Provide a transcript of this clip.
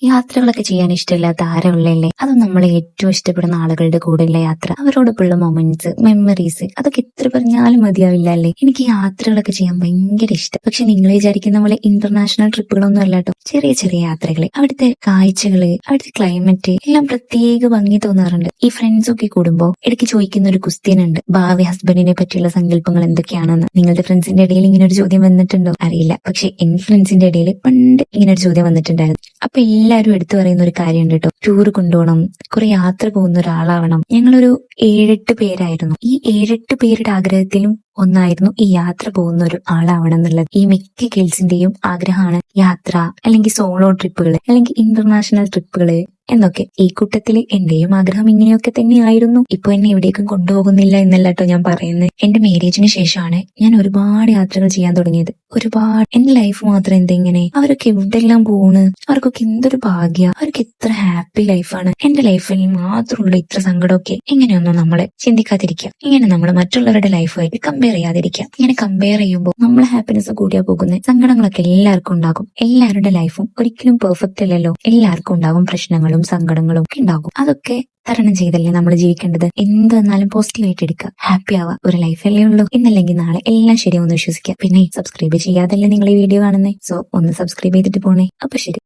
യാത്രകളൊക്കെ ചെയ്യാൻ ഇഷ്ടമില്ലാത്ത ആരാ ഉള്ളല്ലേ? അതും നമ്മളെ ഏറ്റവും ഇഷ്ടപ്പെടുന്ന ആളുകളുടെ കൂടെയുള്ള യാത്ര, അവരോടൊപ്പമുള്ള മൊമെന്റ്സ്, മെമ്മറീസ്, അതൊക്കെ എത്ര പറഞ്ഞാലും മതിയാവില്ല അല്ലേ? എനിക്ക് യാത്രകളൊക്കെ ചെയ്യാൻ ഭയങ്കര ഇഷ്ടം. പക്ഷെ നിങ്ങൾ വിചാരിക്കുന്ന പോലെ ഇന്റർനാഷണൽ ട്രിപ്പുകളൊന്നും അല്ല കേട്ടോ. ചെറിയ ചെറിയ യാത്രകള്, അവിടുത്തെ കാഴ്ചകള്, അവിടുത്തെ ക്ലൈമറ്റ് എല്ലാം പ്രത്യേക ഭംഗി തോന്നാറുണ്ട്. ഈ ഫ്രണ്ട്സ് ഒക്കെ കൂടുമ്പോ ഇടയ്ക്ക് ചോദിക്കുന്ന ഒരു ക്വസ്റ്റ്യൻ ഉണ്ട്, ഭാവി ഹസ്ബൻഡിനെ പറ്റിയുള്ള സങ്കല്പങ്ങൾ എന്തൊക്കെയാണെന്ന്. നിങ്ങളുടെ ഫ്രണ്ട്സിന്റെ ഇടയിൽ ഇങ്ങനെ ഒരു ചോദ്യം വന്നിട്ടുണ്ടോ അറിയില്ല, പക്ഷെ എന്റെ ഫ്രണ്ട്സിന്റെ ഇടയിൽ പണ്ട് ഇങ്ങനെ ഒരു ചോദ്യം വന്നിട്ടുണ്ടായിരുന്നു. അപ്പൊ എല്ലാരും എടുത്തു പറയുന്ന ഒരു കാര്യമുണ്ട് കേട്ടോ, ടൂർ കൊണ്ടുപോകണം, കുറെ യാത്ര പോകുന്ന ഒരാളാവണം. ഞങ്ങളൊരു 7-8 പേരായിരുന്നു. ഈ 7-8 പേരുടെ ആഗ്രഹത്തിലും ഒന്നായിരുന്നു ഈ യാത്ര പോകുന്ന ഒരു ആളാവണം എന്നുള്ളത്. ഈ മിക്ക ഗേൾസിന്റെയും ആഗ്രഹമാണ് യാത്ര, അല്ലെങ്കിൽ സോളോ ട്രിപ്പുകൾ, അല്ലെങ്കിൽ ഇന്റർനാഷണൽ ട്രിപ്പുകള് എന്നൊക്കെ. ഈ കൂട്ടത്തില് എന്റെയും ആഗ്രഹം ഇങ്ങനെയൊക്കെ തന്നെയായിരുന്നു. ഇപ്പൊ എന്നെ എവിടേക്കും കൊണ്ടുപോകുന്നില്ല എന്നല്ല കേട്ടോ ഞാൻ പറയുന്നത്. എന്റെ മാരേജിന് ശേഷമാണ് ഞാൻ ഒരുപാട് യാത്രകൾ ചെയ്യാൻ തുടങ്ങിയത്. ഒരുപാട്. എന്റെ ലൈഫ് മാത്രം എന്തെങ്ങനെ, അവരൊക്കെ എവിടെല്ലാം പോണ്, അവർക്കൊക്കെ എന്തൊരു ഭാഗ്യ, അവർക്ക് എത്ര ഹാപ്പി ലൈഫാണ്. എന്റെ ലൈഫിൽ മാത്രമുള്ള ഇത്ര സങ്കടമൊക്കെ. ഇങ്ങനെയൊന്നും നമ്മള് ചിന്തിക്കാതിരിക്കുക. ഇങ്ങനെ നമ്മൾ മറ്റുള്ളവരുടെ ലൈഫുമായിട്ട് കമ്പയർ ചെയ്യാതിരിക്കുക. ഇങ്ങനെ കമ്പയർ ചെയ്യുമ്പോൾ നമ്മളെ ഹാപ്പിനെസ് കൂടിയാ പോകുന്നത്. സങ്കടങ്ങളൊക്കെ എല്ലാവർക്കും ഉണ്ടാകും. എല്ലാവരുടെ ലൈഫും ഒരിക്കലും പെർഫെക്റ്റ് അല്ലല്ലോ. എല്ലാവർക്കും ഉണ്ടാകും പ്രശ്നങ്ങളും സങ്കടങ്ങളും ഒക്കെ ഉണ്ടാകും. അതൊക്കെ തരണം ചെയ്തല്ലേ നമ്മൾ ജീവിക്കേണ്ടത്. എന്ത് വന്നാലും പോസിറ്റീവായിട്ട് എടുക്കുക, ഹാപ്പി ആവുക. ഒരു ലൈഫല്ലേ ഉള്ളൂ, ഇന്നല്ലെങ്കിൽ നാളെ എല്ലാം ശരിയാവുമെന്ന് വിശ്വസിക്കുക. പിന്നെ സബ്സ്ക്രൈബ് ചെയ്യാതല്ലേ നിങ്ങൾ ഈ വീഡിയോ കാണുന്നേ. സോ ഒന്ന് സബ്സ്ക്രൈബ് ചെയ്തിട്ട് പോണേ. അപ്പൊ ശരി.